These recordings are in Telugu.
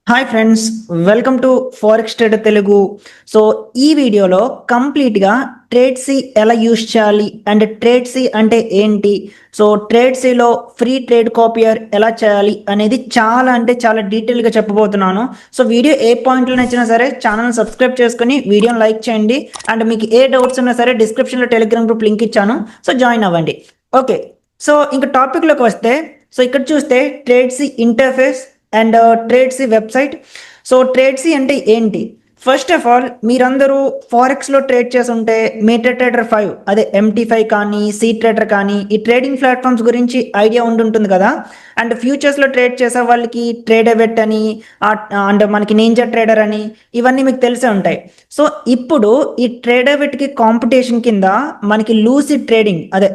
Hi friends, welcome to forex trader Telugu. So ఈ వీడియోలో కంప్లీట్గా ట్రేడ్సీ ఎలా యూజ్ చేయాలి అండ్ ట్రేడ్సీ అంటే ఏంటి, సో ట్రేడ్సీలో ఫ్రీ ట్రేడ్ కాపియర్ ఎలా చేయాలి అనేది చాలా అంటే చాలా డీటెయిల్గా చెప్పబోతున్నాను. సో వీడియో ఏ పాయింట్లో నచ్చినా సరే ఛానల్ సబ్స్క్రైబ్ చేసుకుని వీడియోని లైక్ చేయండి. అండ్ మీకు ఏ డౌట్స్ ఉన్నా సరే డిస్క్రిప్షన్లో టెలిగ్రామ్ గ్రూప్ లింక్ ఇచ్చాను, సో జాయిన్ అవ్వండి. ఓకే, సో ఇంకా టాపిక్లోకి వస్తే, సో ఇక్కడ చూస్తే ట్రేడ్సీ ఇంటర్ఫేస్ అండ్ ట్రేడ్సీ వెబ్సైట్. సో ట్రేడ్సీ అంటే ఏంటి? ఫస్ట్ ఆఫ్ ఆల్ మీరందరూ ఫారెక్స్లో ట్రేడ్ చేసి ఉంటే MetaTrader 5, అదే MT5 కానీ CTrader కానీ ఈ ట్రేడింగ్ ప్లాట్ఫామ్స్ గురించి ఐడియా ఉండుంటుంది కదా. అండ్ ఫ్యూచర్స్లో ట్రేడ్ చేసే వాళ్ళకి ట్రేడెవెట్ అని అండ్ మనకి నింజా ట్రేడర్ అని ఇవన్నీ మీకు తెలిసే ఉంటాయి. సో ఇప్పుడు ఈ ట్రేడెవెట్కి కాంపిటీషన్ కింద మనకి లూసిడ్ ట్రేడింగ్, అదే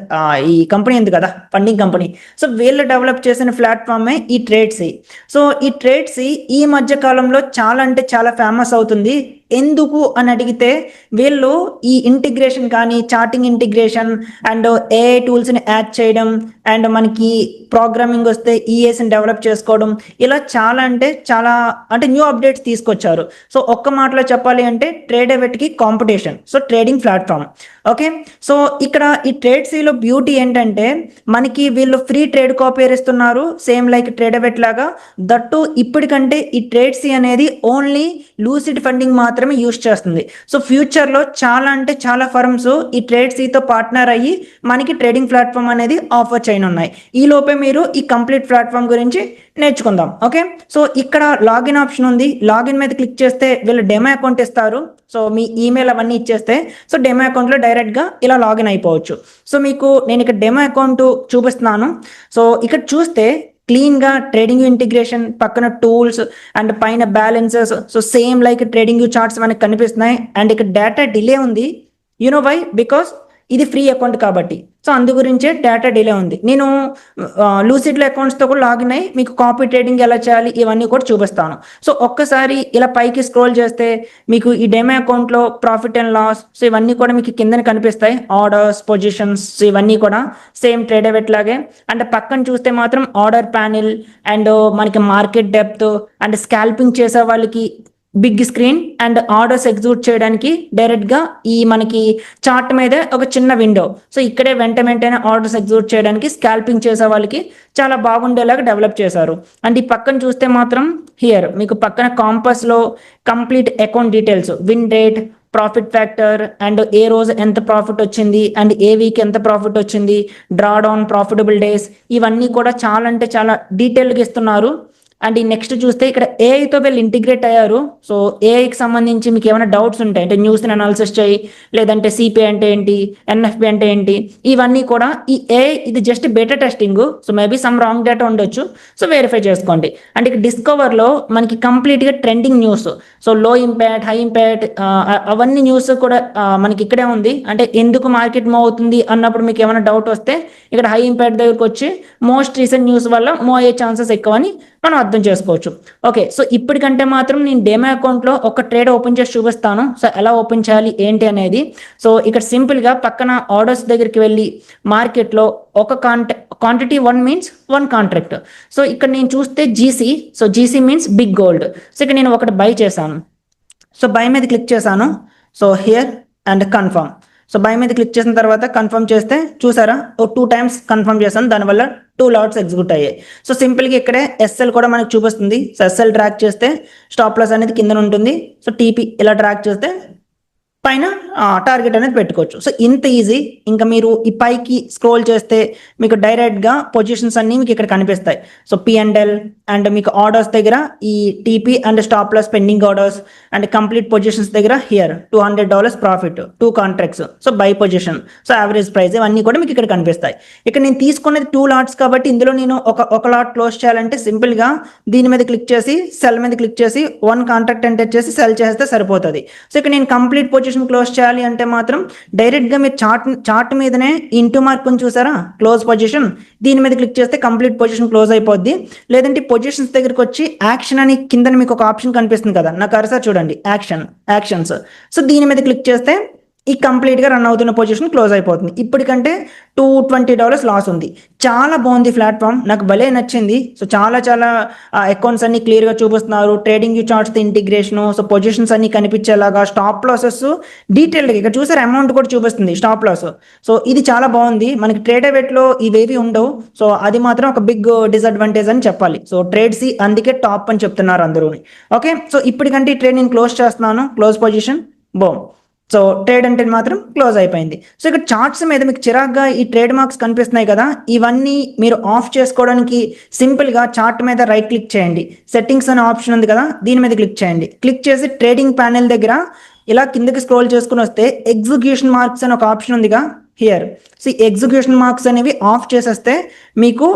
ఈ కంపెనీ ఉంది కదా, ఫండింగ్ కంపెనీ, సో వీళ్ళు డెవలప్ చేసిన ప్లాట్ఫామే ఈ ట్రేడ్సీ. సో ఈ ట్రేడ్సీ ఈ మధ్య కాలంలో చాలా అంటే చాలా ఫేమస్ అవుతుంది. ఎందుకు అని అడిగితే, వీళ్ళు ఈ ఇంటిగ్రేషన్ కానీ చార్టింగ్ ఇంటిగ్రేషన్ అండ్ ఏఐ టూల్స్ని యాడ్ చేయడం అండ్ మనకి ప్రోగ్రామింగ్ వస్తే ఈఏస్ని డెవలప్ చేసుకోవడం, ఇలా చాలా అంటే న్యూ అప్డేట్స్ తీసుకొచ్చారు. సో ఒక్క మాటలో చెప్పాలి అంటే ట్రేడెవెట్కి competition, so trading platform. Okay, so ఇక్కడ ఈ ట్రేడ్సీలో బ్యూటీ ఏంటంటే మనకి వీళ్ళు ఫ్రీ ట్రేడ్ కాపీర్ ఇస్తున్నారు, సేమ్ లైక్ ట్రేడెవెట్ లాగా. దట్టు ఇప్పటికంటే ఈ ట్రేడ్సీ అనేది ఓన్లీ లూసిడ్ ఫండింగ్ మాత్రమే యూజ్ చేస్తుంది. సో ఫ్యూచర్లో చాలా అంటే చాలా ఫర్మ్స్ ఈ ట్రేడ్సీతో పార్ట్నర్ అయ్యి మనకి ట్రేడింగ్ ప్లాట్ఫామ్ అనేది ఆఫర్ చేయనున్నాయి. ఈ లోపే మీరు ఈ కంప్లీట్ ప్లాట్ఫామ్ గురించి నేర్చుకుందాం. ఓకే, సో ఇక్కడ లాగిన్ ఆప్షన్ ఉంది. లాగిన్ మీద క్లిక్ చేస్తే వీళ్ళు డెమో అకౌంట్ ఇస్తారు. సో మీ ఈమెయిల్ అవన్నీ ఇచ్చేస్తే సో డెమో అకౌంట్లో డైరెక్ట్గా ఇలా లాగిన్ అయిపోవచ్చు. సో మీకు నేను ఇక్కడ డెమో అకౌంట్ చూపిస్తున్నాను. సో ఇక్కడ చూస్తే క్లీన్గా ట్రేడింగ్ ఇంటిగ్రేషన్, పక్కన టూల్స్ అండ్ పైన balances, so same like trading charts మనకు కనిపిస్తున్నాయి. అండ్ ఇక్కడ డేటా డిలే ఉంది. You know why? బికాస్ ఇది ఫ్రీ అకౌంట్ కాబట్టి, సో అందు గురించే డేటా డిలే ఉంది. నేను లూసిడ్లో అకౌంట్స్తో కూడా లాగిన్ అయ్యి మీకు కాపీ ట్రేడింగ్ ఎలా చేయాలి ఇవన్నీ కూడా చూపిస్తాను. సో ఒక్కసారి ఇలా పైకి స్క్రోల్ చేస్తే మీకు ఈ డెమో అకౌంట్లో ప్రాఫిట్ అండ్ లాస్, సో ఇవన్నీ కూడా మీకు కిందనే కనిపిస్తాయి. ఆర్డర్స్, పొజిషన్స్, సో ఇవన్నీ కూడా సేమ్ ట్రేడెవెట్ లాగే. అండ్ పక్కన చూస్తే మాత్రం ఆర్డర్ ప్యానెల్ అండ్ మనకి మార్కెట్ డెప్త్ అండ్ స్కాల్పింగ్ చేసే వాళ్ళకి big screen and orders execute చేయడానికి డైరెక్ట్గా ఈ మనకి చార్ట్ మీద ఒక చిన్న విండో. సో ఇక్కడే వెంటనే ఆర్డర్స్ ఎగ్జిక్యూట్ చేయడానికి స్కాల్పింగ్ చేసే వాళ్ళకి చాలా బాగుండేలాగా డెవలప్ చేశారు. అండ్ ఈ పక్కన చూస్తే మాత్రం హియర్ మీకు పక్కన కాంపస్లో complete account details, win rate, profit factor and ఏ రోజు ఎంత ప్రాఫిట్ వచ్చింది అండ్ ఏ వీక్ ఎంత ప్రాఫిట్ వచ్చింది, డ్రా డౌన్, ప్రాఫిటబుల్ డేస్, ఇవన్నీ కూడా చాలా అంటే చాలా డీటెయిల్గా ఇస్తున్నారు. అండ్ ఈ నెక్స్ట్ చూస్తే ఇక్కడ ఏఐతో వీళ్ళు ఇంటిగ్రేట్ అయ్యారు. సో ఏఐకి సంబంధించి మీకు ఏమైనా డౌట్స్ ఉంటాయి అంటే న్యూస్ని అనాలిసిస్ చేయి, లేదంటే సిపిఐ అంటే ఏంటి, ఎన్ఎఫ్బి అంటే ఏంటి, ఇవన్నీ కూడా ఈ ఏఐ ఇది just beta testing. So maybe some wrong data ఉండొచ్చు, సో వెరిఫై చేసుకోండి. అండ్ ఇక్కడ డిస్కవర్లో మనకి కంప్లీట్గా ట్రెండింగ్ న్యూస్, సో లో ఇంపాక్ట్, హై ఇంపాక్ట్, అవన్నీ న్యూస్ కూడా మనకి ఇక్కడే ఉంది. అంటే ఎందుకు మార్కెట్ మూవ్ అవుతుంది అన్నప్పుడు మీకు ఏమైనా డౌట్ వస్తే ఇక్కడ హై ఇంపాక్ట్ దగ్గరకు వచ్చి మోస్ట్ రీసెంట్ న్యూస్ వల్ల మూవ్ అయ్యే ఛాన్సెస్ ఎక్కువ అని మనం అర్థం చేసుకోవచ్చు. ఓకే, సో ఇప్పటికంటే మాత్రం నేను డెమో అకౌంట్లో ఒక ట్రేడ్ ఓపెన్ చేసి చూపిస్తాను, సో ఎలా ఓపెన్ చేయాలి ఏంటి అనేది. సో ఇక్కడ సింపుల్గా పక్కన ఆర్డర్స్ దగ్గరికి వెళ్ళి మార్కెట్లో ఒక క్వాంటిటీ 1 మీన్స్ 1 కాంట్రాక్ట్. సో ఇక్కడ నేను చూస్తే GC, so GC means big gold. So ఇక్కడ నేను ఒకటి బై చేశాను. సో బై మీద క్లిక్ చేశాను. So here and confirm. So buy మీద క్లిక్ చేసిన తర్వాత కన్ఫర్మ్ చేస్తే చూసారా, 2 టైమ్స్ కన్ఫర్మ్ చేశాను, దానివల్ల 2 లాట్స్ ఎగ్జిక్యూట్ అయ్యాయి. సో సింపుల్గా ఇక్కడే ఎస్ఎల్ కూడా మనకు చూపిస్తుంది. సో ఎస్ఎల్ ట్రాక్ చేస్తే స్టాప్ లాస్ అనేది కింద ఉంటుంది. సో టీపీ ఇలా ట్రాక్ చేస్తే పైన టార్గెట్ అనేది పెట్టుకోవచ్చు. సో ఇంత ఈజీ. ఇంకా మీరు ఈ పైకి స్క్రోల్ చేస్తే మీకు డైరెక్ట్గా పొజిషన్స్ అన్నీ మీకు ఇక్కడ కనిపిస్తాయి. సో P&L అండ్ మీకు ఆర్డర్స్ దగ్గర ఈ TP and stop loss pending orders and complete positions దగ్గర here $200 profit, 2 contracts, so buy position, so average price, ఇవన్నీ కూడా మీకు ఇక్కడ కనిపిస్తాయి. ఇక్కడ నేను తీసుకునేది 2 లాట్స్ కాబట్టి ఇందులో నేను ఒక లాట్ క్లోజ్ చేయాలంటే సింపుల్గా దీని మీద క్లిక్ చేసి సెల్ మీద క్లిక్ చేసి 1 కాంట్రాక్ట్ ఎంటర్ చేసి సెల్ చేస్తే సరిపోతుంది. సో ఇక్కడ నేను కంప్లీట్ పొజిషన్ క్లోజ్ చేయాలి అంటే మాత్రం డైరెక్ట్గా మీరు చార్ట్ మీదనే ఇంటూ మార్క్ కొని చూసారా, క్లోజ్ పొజిషన్, దీని మీద క్లిక్ చేస్తే కంప్లీట్ పొజిషన్ క్లోజ్ అయిపోద్ది. లేదంటే పొజిషన్స్ దగ్గరికి వచ్చి యాక్షన్ అని కింద మీకు ఒక ఆప్షన్ కనిపిస్తుంది కదా, నా కర్సర్ చూడండి, యాక్షన్స్. సో దీని మీద క్లిక్ చేస్తే ఈ కంప్లీట్గా రన్ అవుతున్న పొజిషన్ క్లోజ్ అయిపోతుంది. ఇప్పటికంటే $220 లాస్ ఉంది. చాలా బాగుంది ప్లాట్ఫామ్, నాకు భలే నచ్చింది. సో చాలా చాలా అకౌంట్స్ అన్ని క్లియర్గా చూపిస్తున్నారు, trading view charts integration, so positions అన్ని కనిపించేలాగా, స్టాప్ లాసెస్ డీటెయిల్డ్గా ఇక్కడ చూసారు, అమౌంట్ కూడా చూపిస్తుంది స్టాప్ లాస్. సో ఇది చాలా బాగుంది. మనకి ట్రేడర్వేట్లో ఇవేవి ఉండవు. సో అది మాత్రం ఒక బిగ్ డిసడ్వాంటేజ్ అని చెప్పాలి. సో ట్రేడ్సీ అందుకే టాప్ అని చెప్తున్నారు అందరూ. ఓకే, సో ఇప్పటికంటే ఈ ట్రేడ్ నేను క్లోజ్ చేస్తున్నాను, క్లోజ్ పొజిషన్ బోమ్. సో ట్రేడ్ అంటే మాత్రం క్లోజ్ అయిపోయింది. సో ఇక్కడ చార్ట్స్ మీద మీకు చిరాగ్గా ఈ ట్రేడ్ మార్క్స్ కనిపిస్తున్నాయి కదా, ఇవన్నీ మీరు ఆఫ్ చేసుకోవడానికి సింపుల్గా చార్ట్ మీద రైట్ క్లిక్ చేయండి, సెట్టింగ్స్ అనే ఆప్షన్ ఉంది కదా, దీని మీద క్లిక్ చేయండి. క్లిక్ చేసి ట్రేడింగ్ ప్యానెల్ దగ్గర ఇలా కిందకి స్క్రోల్ చేసుకుని వస్తే ఎగ్జిక్యూషన్ మార్క్స్ అని ఒక ఆప్షన్ ఉందిగా హియర్. సో ఎగ్జిక్యూషన్ మార్క్స్ అనేవి ఆఫ్ చేసేస్తే మీకు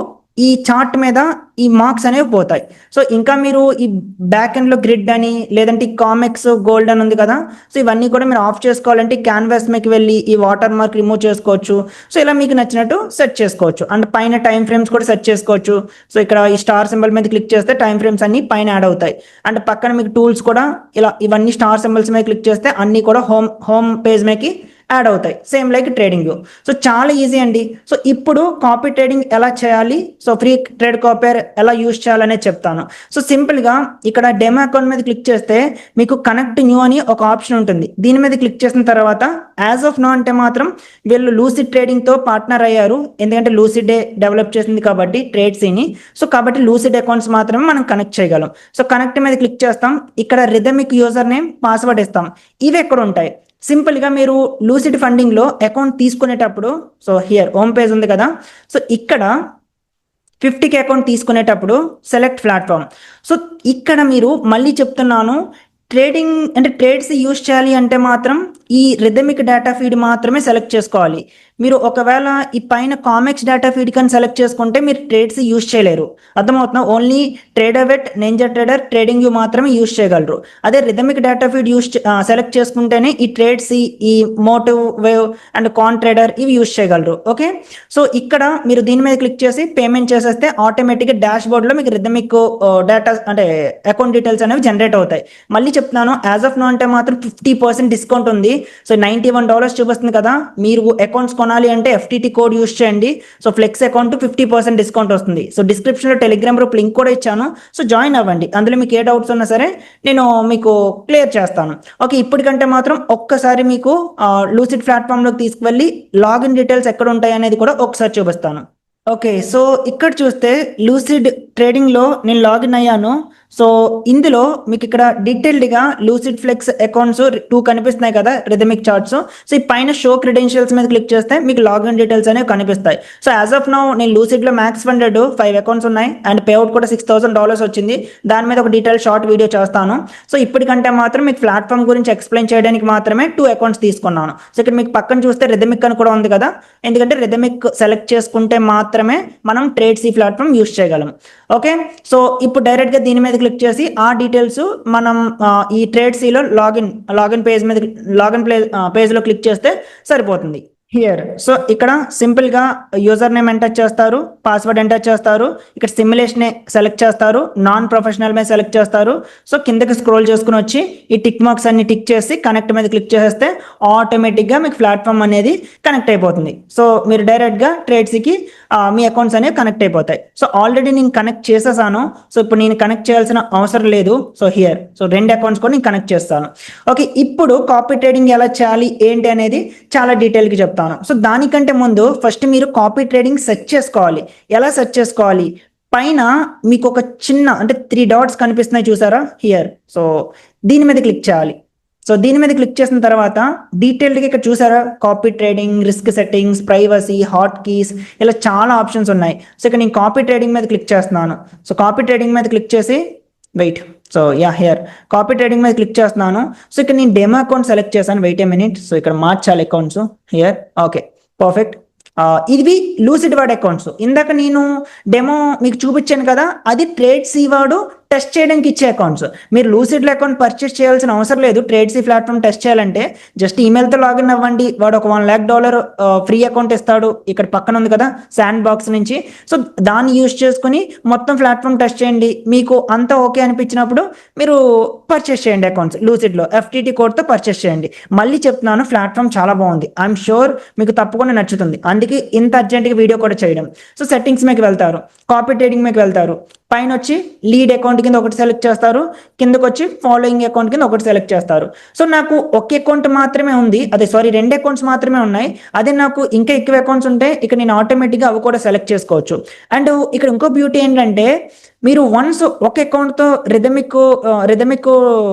ఈ చార్ట్ మీద ఈ మార్క్స్ అనేవి పోతాయి. సో ఇంకా మీరు ఈ బ్యాక్ ఎండ్లో గ్రిడ్ అని లేదంటే కామెక్స్ గోల్డ్ అని ఉంది కదా, సో ఇవన్నీ కూడా మీరు ఆఫ్ చేసుకోవాలంటే క్యాన్వాస్ మీకు వెళ్ళి ఈ వాటర్ మార్క్ రిమూవ్ చేసుకోవచ్చు. సో ఇలా మీకు నచ్చినట్టు సెట్ చేసుకోవచ్చు. అండ్ పైన టైం ఫ్రేమ్స్ కూడా సెట్ చేసుకోవచ్చు. సో ఇక్కడ ఈ స్టార్ సింబల్ మీద క్లిక్ చేస్తే టైం ఫ్రేమ్స్ అన్ని పైన యాడ్ అవుతాయి. అండ్ పక్కన మీకు టూల్స్ కూడా ఇలా ఇవన్నీ స్టార్ సింబల్స్ మీద క్లిక్ చేస్తే అన్ని కూడా హోమ్ పేజ్ మీదకి యాడ్ అవుతాయి, same like trading view. So చాలా ఈజీ అండి. సో ఇప్పుడు కాపీ ట్రేడింగ్ ఎలా చేయాలి, సో ఫ్రీ ట్రేడ్ కాపీర్ ఎలా యూజ్ చేయాలనే చెప్తాను. సో సింపుల్గా ఇక్కడ డెమో అకౌంట్ మీద క్లిక్ చేస్తే మీకు కనెక్ట్ న్యూ అని ఒక ఆప్షన్ ఉంటుంది. దీని మీద క్లిక్ చేసిన తర్వాత యాజ్ ఆఫ్ నో అంటే మాత్రం వీళ్ళు లూసిడ్ ట్రేడింగ్తో పార్ట్నర్ అయ్యారు, ఎందుకంటే లూసిడే డెవలప్ చేసింది కాబట్టి ట్రేడ్సీని. సో కాబట్టి లూసిడ్ అకౌంట్స్ మాత్రమే మనం కనెక్ట్ చేయగలం. సో కనెక్ట్ మీద క్లిక్ చేస్తాం, ఇక్కడ రిథమిక్ యూజర్ నేమ్ పాస్వర్డ్ ఇస్తాం. ఇవి ఎక్కడ ఉంటాయి, సింపుల్గా మీరు లూసిడ్ ఫండింగ్లో అకౌంట్ తీసుకునేటప్పుడు, సో హియర్ హోమ్ పేజ్ ఉంది కదా, సో ఇక్కడ 50K అకౌంట్ తీసుకునేటప్పుడు సెలెక్ట్ ప్లాట్ఫామ్. సో ఇక్కడ మీరు మళ్ళీ చెప్తున్నాను, ట్రేడింగ్ అంటే ట్రేడ్స్ యూజ్ చేయాలి అంటే మాత్రం ఈ రిథమిక్ డేటా ఫీడ్ మాత్రమే సెలెక్ట్ చేసుకోవాలి. మీరు ఒకవేళ ఈ పైన కామెక్స్ డేటా ఫీడ్ కానీ సెలెక్ట్ చేసుకుంటే మీరు ట్రేడ్స్ యూజ్ చేయలేరు, అర్థమవుతున్నా. Only Tradovate, NinjaTrader, TradingView మాత్రమే యూజ్ చేయగలరు. అదే రిథమిక్ డేటా ఫీడ్ సెలెక్ట్ చేసుకుంటేనే ఈ ట్రేడ్స్, ఈ motive wave and con trader ఇవి యూజ్ చేయగలరు. ఓకే, సో ఇక్కడ మీరు దీని మీద క్లిక్ చేసి పేమెంట్ చేసేస్తే ఆటోమేటిక్గా డాష్ బోర్డ్లో మీకు రిథమిక్ డేటా అంటే అకౌంట్ డీటెయిల్స్ అనేవి జనరేట్ అవుతాయి. మళ్ళీ చెప్తున్నాను, యాజ్ ఆఫ్ నో అంటే మాత్రం 50% డిస్కౌంట్ ఉంది. సో $91 చూపిస్తుంది కదా, మీరు అకౌంట్స్ కొనాలి అంటే FTT కోడ్ యూస్ చేయండి. సో ఫ్లెక్స్ అకౌంట్ 50% డిస్కౌంట్ వస్తుంది. సో డిస్క్రిప్షన్లో టెలిగ్రామ్ గ్రూప్ లింక్ కూడా ఇచ్చాను, సో జాయిన్ అవ్వండి. అందులో మీకు ఏ డౌట్స్ ఉన్నా సరే నేను మీకు క్లియర్ చేస్తాను. ఓకే, ఇప్పటికంటే మాత్రం ఒక్కసారి మీకు లూసిడ్ ప్లాట్ఫామ్లోకి తీసుకువెళ్ళి లాగిన్ డీటెయిల్స్ ఎక్కడ ఉంటాయి అనేది కూడా ఒకసారి చూపిస్తాను. ఓకే, సో ఇక్కడ చూస్తే లూసిడ్ ట్రేడింగ్లో నేను లాగిన్ అయ్యాను. సో ఇందులో మీకు ఇక్కడ డీటెయిల్డ్గా లూసిడ్ ఫ్లెక్స్ అకౌంట్స్ 2 కనిపిస్తున్నాయి కదా, రిథమిక్ చార్ట్స్. సో ఈ పైన షో క్రెడెన్షియల్స్ మీద క్లిక్ చేస్తే మీకు లాగిన్ డీటెయిల్స్ అనేవి కనిపిస్తాయి. సో యాజ్ ఆఫ్ నౌ నేను లూసిడ్లో మ్యాక్స్ ఫండెడ్ 5 అకౌంట్స్ ఉన్నాయి అండ్ పేఅవుట్ కూడా $6,000 వచ్చింది. దాని మీద ఒక డీటెయిల్ షార్ట్ వీడియో చేస్తాను. సో ఇప్పటికంటే మాత్రం మీకు ప్లాట్ఫామ్ గురించి ఎక్స్ప్లెయిన్ చేయడానికి మాత్రమే 2 అకౌంట్స్ తీసుకున్నాను. సో ఇక్కడ మీకు పక్కన చూస్తే రిథమిక్ అని కూడా ఉంది కదా, ఎందుకంటే రిథమిక్ సెలెక్ట్ చేసుకుంటే మాత్రమే మనం ట్రేడ్సీ ప్లాట్ఫామ్ యూజ్ చేయగలం. ఓకే, సో ఇప్పుడు డైరెక్ట్గా దీని మీద క్లిక్ చేసి ఆ డీటెయిల్స్ మనం ఈ ట్రేడ్సీలో లాగిన్ పేజ్లో క్లిక్ చేస్తే సరిపోతుంది. హియర్ సో ఇక్కడ సింపుల్గా యూజర్ నేమ్ ఎంటర్ చేస్తారు, పాస్వర్డ్ ఎంటర్ చేస్తారు, ఇక్కడ సిమ్యులేషన్ సెలెక్ట్ చేస్తారు, నాన్ ప్రొఫెషనల్ మీద సెలెక్ట్ చేస్తారు. సో కిందకి స్క్రోల్ చేసుకుని వచ్చి ఈ టిక్ మార్క్స్ అన్ని టిక్ చేసి కనెక్ట్ మీద క్లిక్ చేస్తే ఆటోమేటిక్గా మీకు ప్లాట్ఫామ్ అనేది కనెక్ట్ అయిపోతుంది. సో మీరు డైరెక్ట్గా ట్రేడ్సీకి మీ అకౌంట్స్ అనేవి కనెక్ట్ అయిపోతాయి. సో ఆల్రెడీ నేను కనెక్ట్ చేసేసాను, సో ఇప్పుడు నేను కనెక్ట్ చేయాల్సిన అవసరం లేదు. సో హియర్ సో 2 అకౌంట్స్ కూడా నేను కనెక్ట్ చేస్తాను. ఓకే, ఇప్పుడు కాపీ ట్రేడింగ్ ఎలా చేయాలి ఏంటి అనేది చాలా డీటెయిల్గా చెప్తాను. సో దానికంటే ముందు ఫస్ట్ మీరు కాపీ ట్రేడింగ్ సెర్చ్ చేసుకోవాలి. ఎలా సెర్చ్ చేసుకోవాలి, పైన మీకు ఒక చిన్న అంటే 3 డాట్స్ కనిపిస్తున్నాయి చూసారా హియర్. సో దీని మీద క్లిక్ చేయాలి. సో దీని మీద క్లిక్ చేసిన తర్వాత డీటెయిల్డ్గా ఇక్కడ చూసారా copy trading, risk settings, privacy, hot keys, ఇలా చాలా ఆప్షన్స్ ఉన్నాయి. సో ఇక్కడ నేను కాపీ ట్రేడింగ్ మీద క్లిక్ చేస్తున్నాను. సో కాపీ ట్రేడింగ్ మీద క్లిక్ చేసి wait, so yeah here copy trading మీద క్లిక్ చేస్తున్నాను. సో ఇక్కడ నేను డెమో అకౌంట్ సెలెక్ట్ చేశాను, వెయిట్ ఏ మినిట్. సో ఇక్కడ మార్చాలి అకౌంట్స్ హియర్. ఓకే పర్ఫెక్ట్, ఇవి లూసిడ్ వాడ్ అకౌంట్స్. ఇందాక నేను డెమో మీకు చూపించాను కదా, అది ట్రేడ్సీ వాడు టెస్ట్ చేయడానికి ఇచ్చే అకౌంట్స్. మీరు లూసిడ్లో అకౌంట్ పర్చేస్ చేయాల్సిన అవసరం లేదు. ట్రేడ్సీ ప్లాట్ఫామ్ టెస్ట్ చేయాలంటే జస్ట్ ఈమెయిల్తో లాగిన్ అవ్వండి. వాడు ఒక $1,00,000 ఫ్రీ అకౌంట్ ఇస్తాడు. ఇక్కడ పక్కన ఉంది కదా శాండ్ బాక్స్ నుంచి. సో దాన్ని యూజ్ చేసుకుని మొత్తం ప్లాట్ఫామ్ టెస్ట్ చేయండి. మీకు అంతా ఓకే అనిపించినప్పుడు మీరు పర్చేస్ చేయండి అకౌంట్స్ లూసిడ్లో. FTT కోడ్తో పర్చేస్ చేయండి. మళ్ళీ చెప్తున్నాను, ప్లాట్ఫామ్ చాలా బాగుంది. ఐఎమ్ షూర్ మీకు తప్పకుండా నచ్చుతుంది. అందుకే ఇంత అర్జెంట్గా వీడియో కూడా చేయడం. సో సెట్టింగ్స్ మీకు వెళ్తారు, కాపీ ట్రేడింగ్ మీకు వెళ్తారు, పైన వచ్చి లీడ్ అకౌంట్ కింద ఒకటి సెలెక్ట్ చేస్తారు, కిందకు వచ్చి ఫాలోయింగ్ అకౌంట్ కింద ఒకటి సెలెక్ట్ చేస్తారు. సో నాకు ఒక అకౌంట్ మాత్రమే ఉంది, అదే సారీ 2 అకౌంట్స్ మాత్రమే ఉన్నాయి. అదే నాకు ఇంకా ఎక్కువ అకౌంట్స్ ఉంటే ఇక్కడ నేను ఆటోమేటిక్గా అవి కూడా సెలెక్ట్ చేసుకోవచ్చు. అండ్ ఇక్కడ ఇంకో బ్యూటీ ఏంటంటే మీరు వన్స్ ఒక అకౌంట్తో రిథమిక్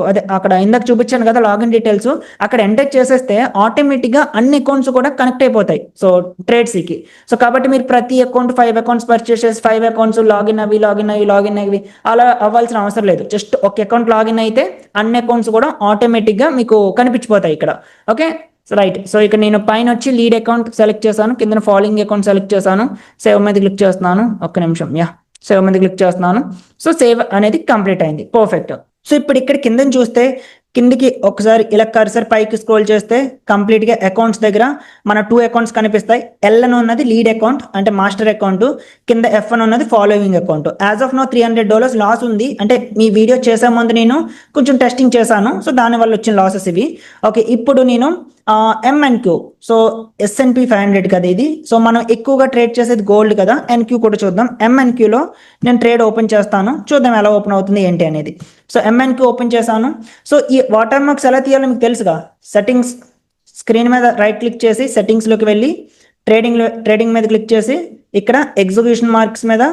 అదే అక్కడ ఇందాక చూపించాను కదా లాగిన్ డీటెయిల్స్, అక్కడ ఎంటర్ చేసేస్తే ఆటోమేటిక్గా అన్ని అకౌంట్స్ కూడా కనెక్ట్ అయిపోతాయి సో ట్రేడ్సీకి. సో కాబట్టి మీరు ప్రతి అకౌంట్ 5 అకౌంట్స్ పర్చేస్ చేసి 5 అకౌంట్స్ లాగిన్ అవి అలా అవ్వాల్సిన అవసరం లేదు. జస్ట్ ఒక అకౌంట్ లాగిన్ అయితే అన్ని అకౌంట్స్ కూడా ఆటోమేటిక్గా మీకు కనిపించిపోతాయి ఇక్కడ. Okay right. సో ఇక్కడ నేను పైన వచ్చి లీడ్ అకౌంట్ సెలెక్ట్ చేశాను, కింద ఫాలోయింగ్ అకౌంట్ సెలెక్ట్ చేశాను, సేవ్ మీద క్లిక్ చేస్తున్నాను. ఒక్క నిమిషం, సేవ్ మీద క్లిక్ చేస్తున్నాను. సో సేవ్ అనేది కంప్లీట్ అయింది, పర్ఫెక్ట్. సో ఇప్పుడు ఇక్కడ కిందని చూస్తే కిందికి ఒకసారి ఇలా కర్సర్ పైకి స్క్రోల్ చేస్తే కంప్లీట్గా అకౌంట్స్ దగ్గర మన 2 అకౌంట్స్ కనిపిస్తాయి. L అని ఉన్నది లీడ్ అకౌంట్ అంటే మాస్టర్ అకౌంట్, కింద F అని ఉన్నది following account. As of now $300 loss ఉంది. అంటే మీ వీడియో చేసే ముందు నేను కొంచెం టెస్టింగ్ చేశాను, సో దానివల్ల వచ్చిన లాసెస్ ఇవి. ఓకే ఇప్పుడు నేను MNQ, సో S&P 500 కదా ఇది. సో మనం ఎక్కువగా ట్రేడ్ చేసేది గోల్డ్ కదా, NQ కూడా చూద్దాం. MNQలో నేను ట్రేడ్ ఓపెన్ చేస్తాను, చూద్దాం ఎలా ఓపెన్ అవుతుంది ఏంటి అనేది. సో MNQ ఓపెన్ చేశాను. సో ఈ వాటర్ మార్క్స్ ఎలా తీయాలో మీకు తెలుసుగా. సెట్టింగ్స్ స్క్రీన్ మీద రైట్ క్లిక్ చేసి సెట్టింగ్స్లోకి వెళ్ళి ట్రేడింగ్ మీద క్లిక్ చేసి ఇక్కడ ఎగ్జిక్యూషన్ మార్క్స్ మీద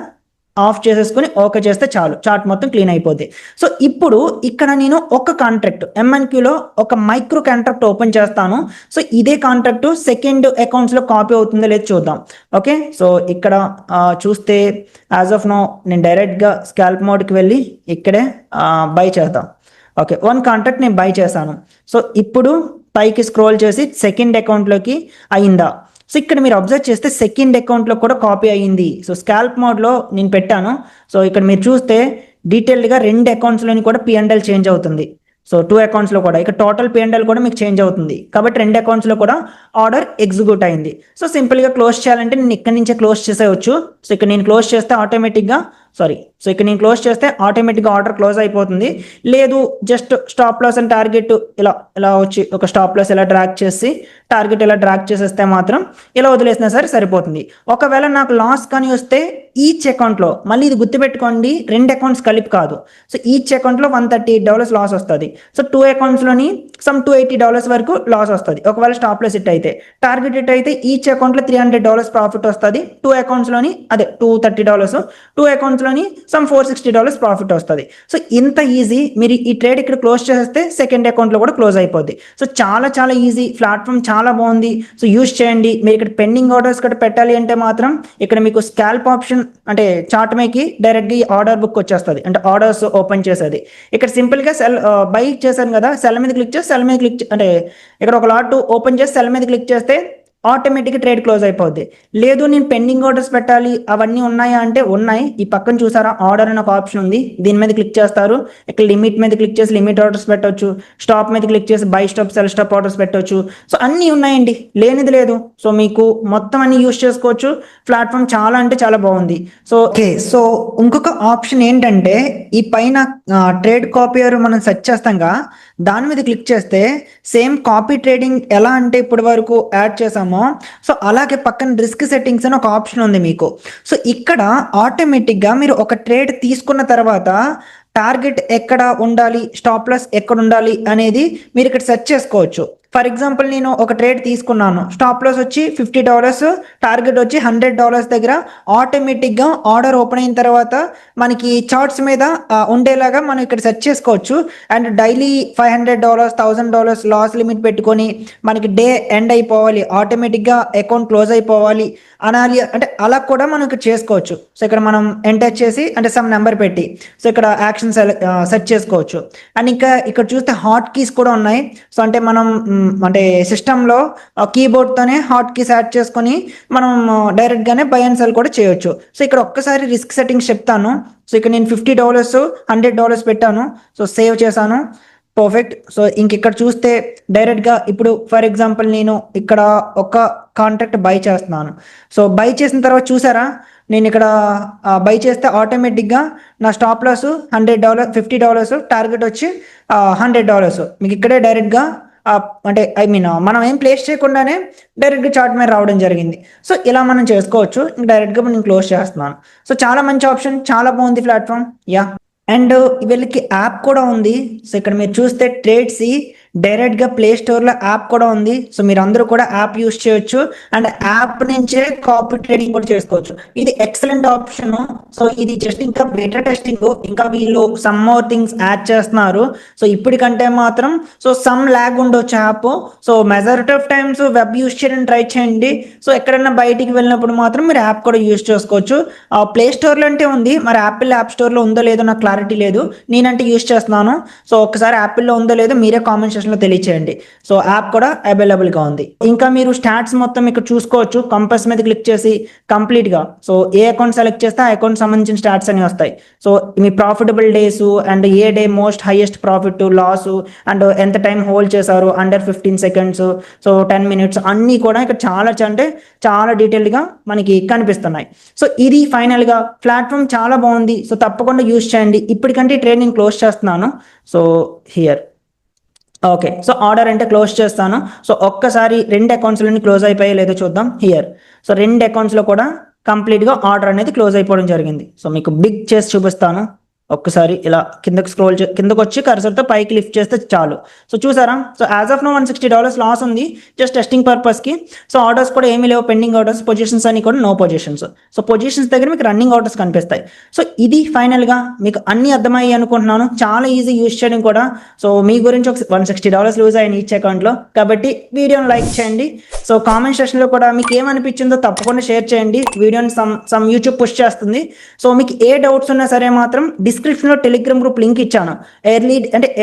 ఆఫ్ చేసేసుకుని ఓకే చేస్తే చాలు, చార్ట్ మొత్తం క్లీన్ అయిపోద్ది. సో ఇప్పుడు ఇక్కడ నేను ఒక కాంట్రాక్ట్ MNQలో ఒక మైక్రో కాంట్రాక్ట్ ఓపెన్ చేస్తాను. సో ఇదే కాంట్రాక్ట్ సెకండ్ అకౌంట్స్లో కాపీ అవుతుందో లేదో చూద్దాం. ఓకే సో ఇక్కడ చూస్తే యాజ్ ఆఫ్ నో నేను డైరెక్ట్గా స్కాల్ప్ మోడ్కి వెళ్ళి ఇక్కడే బై చేద్దాం. ఓకే 1 కాంట్రాక్ట్ నేను బై చేశాను. సో ఇప్పుడు పైకి స్క్రోల్ చేసి సెకండ్ అకౌంట్లోకి అయిందా. సో ఇక్కడ మీరు అబ్జర్వ్ చేస్తే సెకండ్ అకౌంట్లో కూడా కాపీ అయ్యింది. సో స్కాల్ప్ మోడ్లో నేను పెట్టాను. సో ఇక్కడ మీరు చూస్తే డీటెయిల్డ్గా 2 అకౌంట్స్లోని కూడా P&L చేంజ్ అవుతుంది. సో 2 అకౌంట్స్లో కూడా ఇక్కడ టోటల్ P&L కూడా మీకు చేంజ్ అవుతుంది. కాబట్టి 2 అకౌంట్స్లో కూడా ఆర్డర్ ఎగ్జిక్యూట్ అయింది. సో సింపుల్గా క్లోజ్ చేయాలంటే నేను ఇక్కడ నుంచే క్లోజ్ చేసేయచ్చు. సో ఇక్కడ నేను క్లోజ్ చేస్తే ఆటోమేటిక్గా ఆర్డర్ క్లోజ్ అయిపోతుంది. లేదు just stop loss and target ఇలా వచ్చి ఒక స్టాప్ లాస్ ఇలా డ్రాగ్ చేసి టార్గెట్ ఇలా డ్రాగ్ చేసేస్తే మాత్రం ఇలా వదిలేసినా సరే సరిపోతుంది. ఒకవేళ నాకు లాస్ కానీ వస్తే ఈచ్ అకౌంట్లో, మళ్ళీ ఇది గుర్తుపెట్టుకోండి 2 అకౌంట్స్ కలిపి కాదు. సో ఈచ్ అకౌంట్లో $138 లాస్ వస్తుంది. సో 2 అకౌంట్స్లోని సమ్ $280 వరకు లాస్ వస్తుంది. ఒకవేళ స్టాప్ లాస్ హిట్ అయితే, టార్గెట్ హిట్ అయితే ఈచ్ అకౌంట్లో $300 ప్రాఫిట్ వస్తుంది. 2 అకౌంట్స్లోని అదే $230, 2 అకౌంట్స్లోని సమ్ $460 ప్రాఫిట్ వస్తుంది. సో ఇంత ఈజీ. మీరు ఈ ట్రేడ్ ఇక్కడ క్లోజ్ చేస్తే సెకండ్ అకౌంట్లో కూడా క్లోజ్ అయిపోద్ది. సో చాలా చాలా ఈజీ, ప్లాట్ఫామ్ చాలా బాగుంది. సో యూజ్ చేయండి. మీరు ఇక్కడ పెండింగ్ ఆర్డర్స్ కూడా పెట్టాలి అంటే మాత్రం ఇక్కడ మీకు స్కాల్ప్ ఆప్షన్ అంటే చార్ట్ మేకి డైరెక్ట్గా ఈ ఆర్డర్ బుక్ వచ్చేస్తుంది, అంటే ఆర్డర్స్ ఓపెన్ చేసేది. ఇక్కడ సింపుల్గా బై చేశాను కదా, సెల్ మీద క్లిక్ చేసి అంటే ఇక్కడ ఒక లాట్ ఓపెన్ చేసి సెల్ మీద క్లిక్ చేస్తే ఆటోమేటిక్గా ట్రేడ్ క్లోజ్ అయిపోద్ది. లేదు నేను పెండింగ్ ఆర్డర్స్ పెట్టాలి అవన్నీ ఉన్నాయా అంటే ఉన్నాయి. ఈ పక్కన చూసారా ఆర్డర్ అని ఒక ఆప్షన్ ఉంది, దీని మీద క్లిక్ చేస్తారు. ఇక్కడ లిమిట్ మీద క్లిక్ చేసి లిమిట్ ఆర్డర్స్ పెట్టవచ్చు, స్టాప్ మీద క్లిక్ చేసి by stop cell stop orders పెట్టవచ్చు. సో అన్నీ ఉన్నాయండి, లేనిది లేదు. సో మీకు మొత్తం అన్ని యూస్ చేసుకోవచ్చు. ప్లాట్ఫామ్ చాలా అంటే చాలా బాగుంది. సో ఓకే సో ఇంకొక ఆప్షన్ ఏంటంటే ఈ పైన ట్రేడ్ కాపీయర్ మనం సెర్చ్ చేస్తాంగా, దాని మీద క్లిక్ చేస్తే సేమ్ కాపీ ట్రేడింగ్ ఎలా అంటే ఇప్పటి వరకు యాడ్ చేసాము సో అలాగే పక్కన రిస్క్ సెట్టింగ్స్ అని ఒక ఆప్షన్ ఉంది మీకు. సో ఇక్కడ ఆటోమేటిక్గా మీరు ఒక ట్రేడ్ తీసుకున్న తర్వాత టార్గెట్ ఎక్కడ ఉండాలి, స్టాప్ లాస్ ఎక్కడ ఉండాలి అనేది మీరు ఇక్కడ సెర్చ్ చేసుకోవచ్చు. ఫర్ ఎగ్జాంపుల్ నేను ఒక ట్రేడ్ తీసుకున్నాను, స్టాప్ లాస్ వచ్చి $50, టార్గెట్ వచ్చి $100 దగ్గర. ఆటోమేటిక్గా ఆర్డర్ ఓపెన్ అయిన తర్వాత మనకి చార్ట్స్ మీద ఉండేలాగా మనం ఇక్కడ సెర్చ్ చేసుకోవచ్చు. అండ్ డైలీ $500, $1000 లాస్ లిమిట్ పెట్టుకొని మనకి డే ఎండ్ అయిపోవాలి, ఆటోమేటిక్గా అకౌంట్ క్లోజ్ అయిపోవాలి అనాలి అంటే అలా కూడా మనం ఇక్కడ చేసుకోవచ్చు. సో ఇక్కడ మనం ఎంటర్ చేసి అంటే సమ్ నెంబర్ పెట్టి సో ఇక్కడ యాక్షన్ సెర్చ్ చేసుకోవచ్చు. అండ్ ఇంకా ఇక్కడ చూస్తే హాట్ కీస్ కూడా ఉన్నాయి. సో అంటే మనం అంటే సిస్టంలో కీబోర్డ్తోనే హాట్ కీస్ యాడ్ చేసుకొని మనం డైరెక్ట్గానే బై అండ్ సెల్ కూడా చేయొచ్చు. సో ఇక్కడ ఒక్కసారి రిస్క్ సెట్టింగ్స్ చెప్తాను. సో ఇక్కడ నేను $50 $100 పెట్టాను. సో సేవ్ చేశాను. పర్ఫెక్ట్. సో ఇంక ఇక్కడ చూస్తే డైరెక్ట్గా ఇప్పుడు ఫర్ ఎగ్జాంపుల్ నేను ఇక్కడ ఒక కాంట్రాక్ట్ బై చేస్తున్నాను. సో బై చేసిన తర్వాత చూసారా, నేను ఇక్కడ బై చేస్తే ఆటోమేటిక్గా నా స్టాప్ లాస్ $100 $50, టార్గెట్ వచ్చి $100. మీకు ఇక్కడే డైరెక్ట్గా అంటే మనం ఏం ప్లేస్ చేయకుండానే డైరెక్ట్గా చార్ట్ మీద రావడం జరిగింది. సో ఇలా మనం చేసుకోవచ్చు. డైరెక్ట్గా నేను క్లోజ్ చేస్తున్నాను. సో చాలా మంచి ఆప్షన్, చాలా బాగుంది ప్లాట్ఫామ్. యా, అండ్ వీళ్ళకి యాప్ కూడా ఉంది. సో ఇక్కడ మీరు చూస్తే ట్రేడ్సీ డైరెక్ట్గా ప్లే స్టోర్లో యాప్ కూడా ఉంది. సో మీరు అందరూ కూడా యాప్ యూస్ చేయొచ్చు అండ్ యాప్ నుంచే కాపీ ట్రేడింగ్ కూడా చేసుకోవచ్చు. ఇది ఎక్సలెంట్ ఆప్షన్. సో ఇది జస్ట్ ఇంకా బెటర్ టెస్టింగ్, ఇంకా వీళ్ళు సమ్ మోర్ థింగ్స్ యాడ్ చేస్తున్నారు. సో ఇప్పటికంటే మాత్రం సో సమ్ ల్యాగ్ ఉండొచ్చు app. So majority of times web use చేయడానికి ట్రై చేయండి. సో ఎక్కడైనా బయటికి వెళ్ళినప్పుడు మాత్రం మీరు యాప్ కూడా యూస్ చేసుకోవచ్చు. ప్లే స్టోర్లో అంటే ఉంది, మరి యాపిల్ యాప్ స్టోర్లో ఉందో లేదో నాకు క్లారిటీ లేదు. నేనంటే యూస్ చేస్తున్నాను. సో ఒకసారి యాపిల్లో ఉందో లేదో మీరే కామెంట్ లో తెలియచేయండి. సో యాప్ కూడా అవైలబుల్ గా ఉంది. ఇంకా మీరు స్టాట్స్ మొత్తం ఇక్కడ చూసుకోవచ్చు. కంపస్ మీద క్లిక్ చేసి కంప్లీట్ గా సో ఏ అకౌంట్ సెలెక్ట్ చేస్తే ఆ అకౌంట్ సంబంధించిన స్టాట్స్ అని వస్తాయి. సో మీ profitable days and a day most highest profit loss and ఎంత టైం హోల్డ్ చేశారు అండర్ 15 seconds, సో 10 minutes అన్ని కూడా ఇక్కడ చాలా డీటెయిల్ గా మనకి కనిపిస్తున్నాయి. సో ఇది ఫైనల్ గా ప్లాట్ఫామ్ చాలా బాగుంది. సో తప్పకుండా యూస్ చేయండి. ఇప్పటికంటే ట్రేడింగ్ క్లోజ్ చేస్తున్నాను. So here okay, so order అంటే క్లోజ్ చేస్తాను. సో ఒక్కసారి 2 అకౌంట్స్లోని క్లోజ్ అయిపోయాయి లేదో చూద్దాం. హియర్ సో 2 అకౌంట్స్లో కూడా కంప్లీట్గా ఆర్డర్ అనేది క్లోజ్ అయిపోవడం జరిగింది. సో మీకు బిగ్ చేసి చూపిస్తాను. ఒక్కసారి ఇలా కిందకు వచ్చి కర్సర్తో పైకి లిఫ్ట్ చేస్తే చాలు. సో చూసారా, so as of now $160 loss ఉంది జస్ట్ టెస్టింగ్ పర్పస్కి. సో ఆర్డర్స్ కూడా ఏమీ లేవు, పెండింగ్ ఆర్డర్స్. పొజిషన్స్ అని కూడా నో పొజిషన్స్. సో పొజిషన్స్ దగ్గర మీకు రన్నింగ్ ఆర్డర్స్ కనిపిస్తాయి. సో ఇది ఫైనల్గా మీకు అన్ని అర్థమయ్యాయి అనుకుంటున్నాను. చాలా ఈజీ యూస్ చేయడం కూడా. సో మీ గురించి ఒక $160 లూజ్ అయ్యాను ఈచ్ అకౌంట్లో. కాబట్టి వీడియోని లైక్ చేయండి. సో కామెంట్ సెక్షన్లో కూడా మీకు ఏమనిపించిందో తప్పకుండా షేర్ చేయండి. వీడియోని సమ్ యూట్యూబ్ పుష్ చేస్తుంది. సో మీకు ఏ డౌట్స్ ఉన్నా సరే మాత్రం డిస్క్రిప్షన్లో టెలిగ్రామ్ గ్రూప్ లింక్ ఇచ్చాను.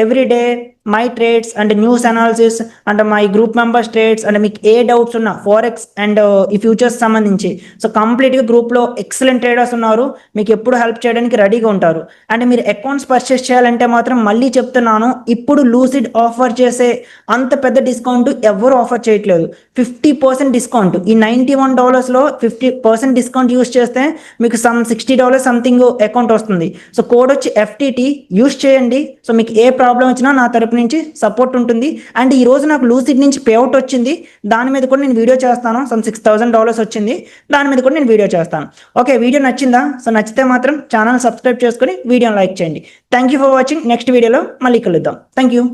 Everyday my trades and news analysis and my group members trades and మీకు ఏ డౌట్స్ ఉన్నా ఫారెక్స్ అండ్ ఈ ఫ్యూచర్స్ సంబంధించి సో కంప్లీట్గా గ్రూప్లో ఎక్సలెంట్ ట్రేడర్స్ ఉన్నారు. మీకు ఎప్పుడు హెల్ప్ చేయడానికి రెడీగా ఉంటారు. అండ్ మీరు అకౌంట్స్ పర్చేస్ చేయాలంటే మాత్రం మళ్ళీ చెప్తున్నాను, ఇప్పుడు లూసిడ్ ఆఫర్ చేసే అంత పెద్ద డిస్కౌంట్ ఎవరు ఆఫర్ చేయట్లేదు. 50% డిస్కౌంట్. ఈ $91లో 50% డిస్కౌంట్ యూస్ చేస్తే మీకు $60 సంథింగ్ అకౌంట్ వస్తుంది. సో కోడ్ వచ్చి FTT యూస్ చేయండి. సో మీకు ఏ ప్రాబ్లం వచ్చినా నా తరపు నుంచి సపోర్ట్ ఉంటుంది. అండ్ ఈ రోజు నాకు లూసిడ్ నుంచి పేఅవుట్ వచ్చింది. దాని మీద కూడా నేను వీడియో చేస్తాను. $6,000 వచ్చింది. దాని మీద కూడా నేను వీడియో చేస్తాను. ఓకే, వీడియో నచ్చిందా? సో నచ్చితే మాత్రం ఛానల్ సబ్స్క్రైబ్ చేసుకొని వీడియోని లైక్ చేయండి. Thank you for watching. Next వీడియోలో మళ్ళీ కలుద్దాం. Thank you.